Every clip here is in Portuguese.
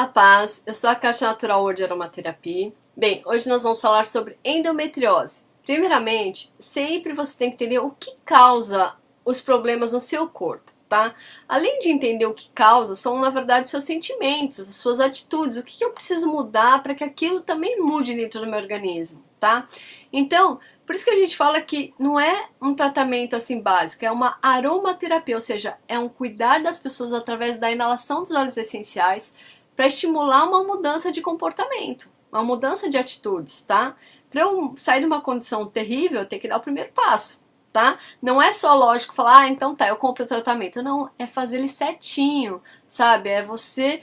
A paz, eu sou a Caixa Natural World Aromaterapia. Bem, hoje nós vamos falar sobre endometriose. Primeiramente, sempre você tem que entender o que causa os problemas no seu corpo, tá? Além de entender o que causa, são na verdade seus sentimentos, as suas atitudes, o que eu preciso mudar para que aquilo também mude dentro do meu organismo, tá? Então, por isso que a gente fala que não é um tratamento assim básico, é uma aromaterapia, ou seja, é um cuidar das pessoas através da inalação dos óleos essenciais para estimular uma mudança de comportamento, uma mudança de atitudes, tá? Para eu sair de uma condição terrível, eu tenho que dar o primeiro passo, tá? Não é só lógico falar, ah, então tá, eu compro o tratamento. Não, é fazer ele certinho, sabe? É você,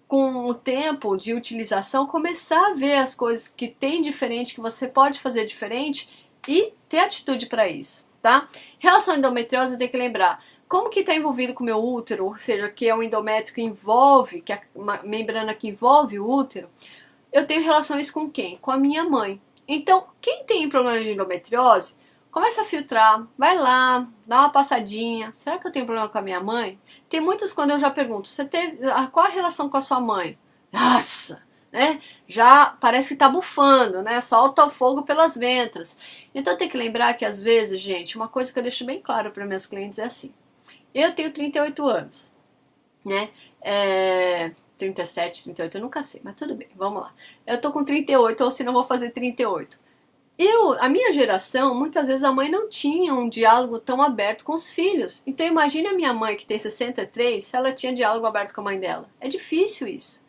com o tempo de utilização, começar a ver as coisas que tem diferente, que você pode fazer diferente e ter atitude para isso, tá? Em relação à endometriose, eu tenho que lembrar, como que está envolvido com o meu útero, ou seja, que é um endométrio que envolve, que é uma membrana que envolve o útero, eu tenho relação isso com quem? Com a minha mãe. Então, quem tem problema de endometriose, começa a filtrar, vai lá, dá uma passadinha. Será que eu tenho problema com a minha mãe? Tem muitos quando eu já pergunto, você teve, qual a relação com a sua mãe? Nossa, né? Já parece que tá bufando, né? Solta o fogo pelas ventras. Então tem que lembrar que às vezes, gente, uma coisa que eu deixo bem claro para minhas clientes é assim. Eu tenho 38 anos, né? 37, 38, eu nunca sei, mas tudo bem, vamos lá. Eu tô com 38, ou se não vou fazer 38. A minha geração, muitas vezes a mãe não tinha um diálogo tão aberto com os filhos. Então imagine a minha mãe que tem 63, se ela tinha diálogo aberto com a mãe dela. É difícil isso.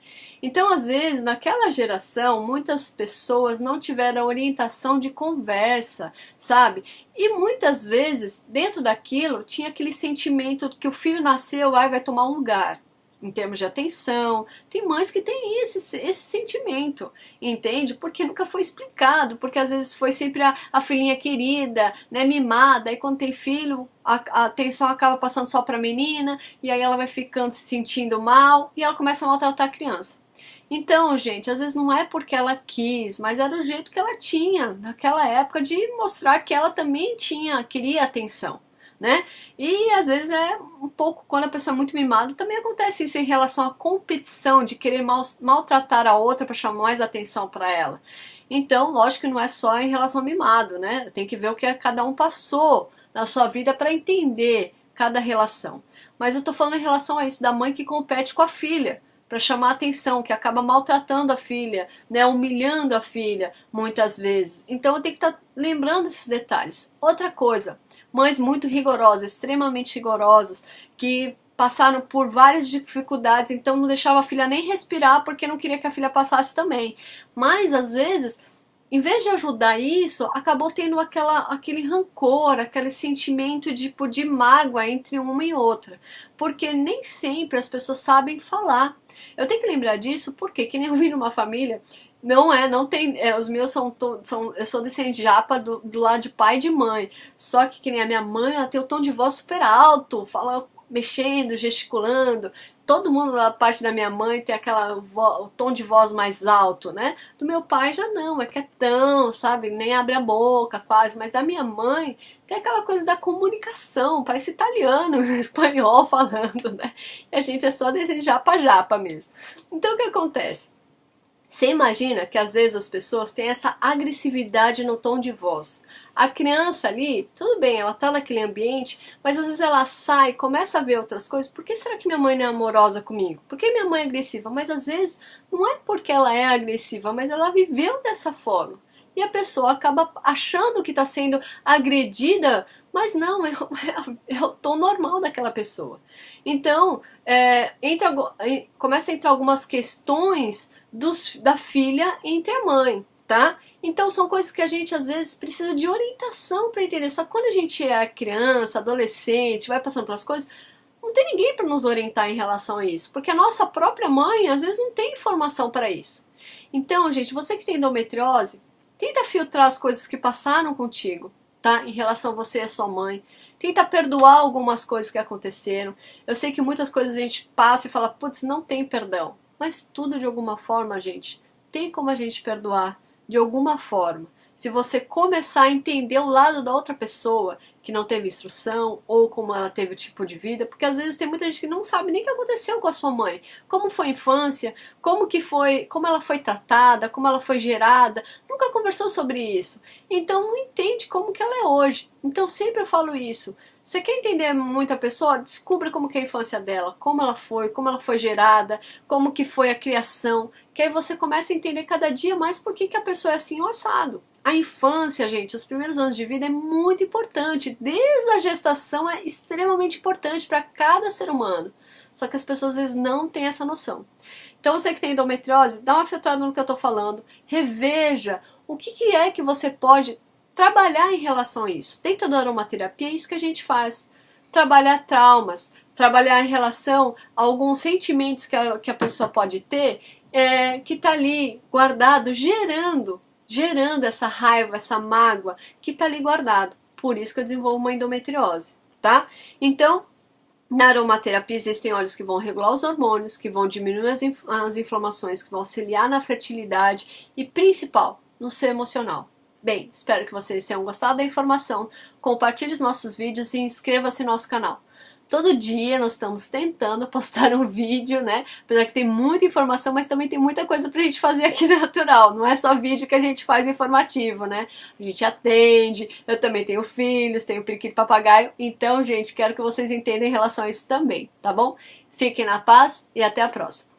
Então, às vezes, naquela geração, muitas pessoas não tiveram orientação de conversa, sabe? E muitas vezes, dentro daquilo, tinha aquele sentimento que o filho nasceu, vai tomar um lugar. Em termos de atenção, tem mães que têm esse sentimento, entende? Porque nunca foi explicado, porque às vezes foi sempre a filhinha querida, né, mimada, e quando tem filho, a atenção acaba passando só para a menina, e aí ela vai ficando se sentindo mal, e ela começa a maltratar a criança. Então, gente, às vezes não é porque ela quis, mas era o jeito que ela tinha naquela época de mostrar que ela também queria atenção, né? E às vezes é um pouco, quando a pessoa é muito mimada, também acontece isso em relação à competição, de querer maltratar a outra para chamar mais atenção para ela. Então, lógico que não é só em relação ao mimado, né? Tem que ver o que cada um passou na sua vida para entender cada relação. Mas eu tô falando em relação a isso, da mãe que compete com a filha para chamar a atenção, que acaba maltratando a filha, né, humilhando a filha muitas vezes. Então eu tenho que estar lembrando esses detalhes. Outra coisa, mães muito rigorosas, extremamente rigorosas, que passaram por várias dificuldades, então não deixava a filha nem respirar porque não queria que a filha passasse também. Mas às vezes, em vez de ajudar isso, acabou tendo aquele rancor, aquele sentimento de mágoa entre uma e outra. Porque nem sempre as pessoas sabem falar. Eu tenho que lembrar disso porque, que nem eu vi numa família, não tem, os meus eu sou descendente de japa do lado de pai e de mãe. Só que nem a minha mãe, ela tem o tom de voz super alto, fala mexendo, gesticulando. Todo mundo da parte da minha mãe tem o tom de voz mais alto, né? Do meu pai já não, é quietão, sabe? Nem abre a boca quase. Mas da minha mãe tem aquela coisa da comunicação, parece italiano, espanhol falando, né? E a gente é só desejar pra japa mesmo. Então o que acontece? Você imagina que às vezes as pessoas têm essa agressividade no tom de voz. A criança ali, tudo bem, ela tá naquele ambiente, mas às vezes ela sai, começa a ver outras coisas. Por que será que minha mãe não é amorosa comigo? Por que minha mãe é agressiva? Mas às vezes não é porque ela é agressiva, mas ela viveu dessa forma. E a pessoa acaba achando que está sendo agredida, mas não, é o tom normal daquela pessoa. Então, começa a entrar algumas questões da filha entre a mãe, tá? Então são coisas que a gente às vezes precisa de orientação para entender. Só que quando a gente é criança, adolescente, vai passando pelas coisas, não tem ninguém para nos orientar em relação a isso, porque a nossa própria mãe às vezes não tem informação para isso. Então, gente, você que tem endometriose, tenta filtrar as coisas que passaram contigo, tá? Em relação a você e a sua mãe. Tenta perdoar algumas coisas que aconteceram. Eu sei que muitas coisas a gente passa e fala, putz, não tem perdão. Mas tudo de alguma forma, gente, tem como a gente perdoar de alguma forma. se você começar a entender o lado da outra pessoa que não teve instrução ou como ela teve o tipo de vida, porque às vezes tem muita gente que não sabe nem o que aconteceu com a sua mãe, como foi a infância, como ela foi tratada, como ela foi gerada, nunca conversou sobre isso, então não entende como que ela é hoje. Então sempre eu falo isso. Você quer entender muita pessoa? Descubra como que é a infância dela, como ela foi gerada, como que foi a criação, que aí você começa a entender cada dia mais por que a pessoa é assim ou assado. A infância, gente, os primeiros anos de vida é muito importante, desde a gestação é extremamente importante para cada ser humano. Só que as pessoas às vezes não têm essa noção. Então você que tem endometriose, dá uma filtrada no que eu estou falando, reveja o que é que você pode trabalhar em relação a isso. Dentro da aromaterapia é isso que a gente faz, trabalhar traumas, trabalhar em relação a alguns sentimentos que a pessoa pode ter, que está ali guardado, gerando essa raiva, essa mágoa que está ali guardado. Por isso que eu desenvolvo uma endometriose, tá? Então, na aromaterapia existem óleos que vão regular os hormônios, que vão diminuir as inflamações, que vão auxiliar na fertilidade e, principal, no seu emocional. Bem, espero que vocês tenham gostado da informação. Compartilhe os nossos vídeos e inscreva-se no nosso canal. Todo dia nós estamos tentando postar um vídeo, né? Apesar que tem muita informação, mas também tem muita coisa pra gente fazer aqui no natural. Não é só vídeo que a gente faz informativo, né? A gente atende, eu também tenho filhos, tenho periquito papagaio. Então, gente, quero que vocês entendam em relação a isso também, tá bom? Fiquem na paz e até a próxima.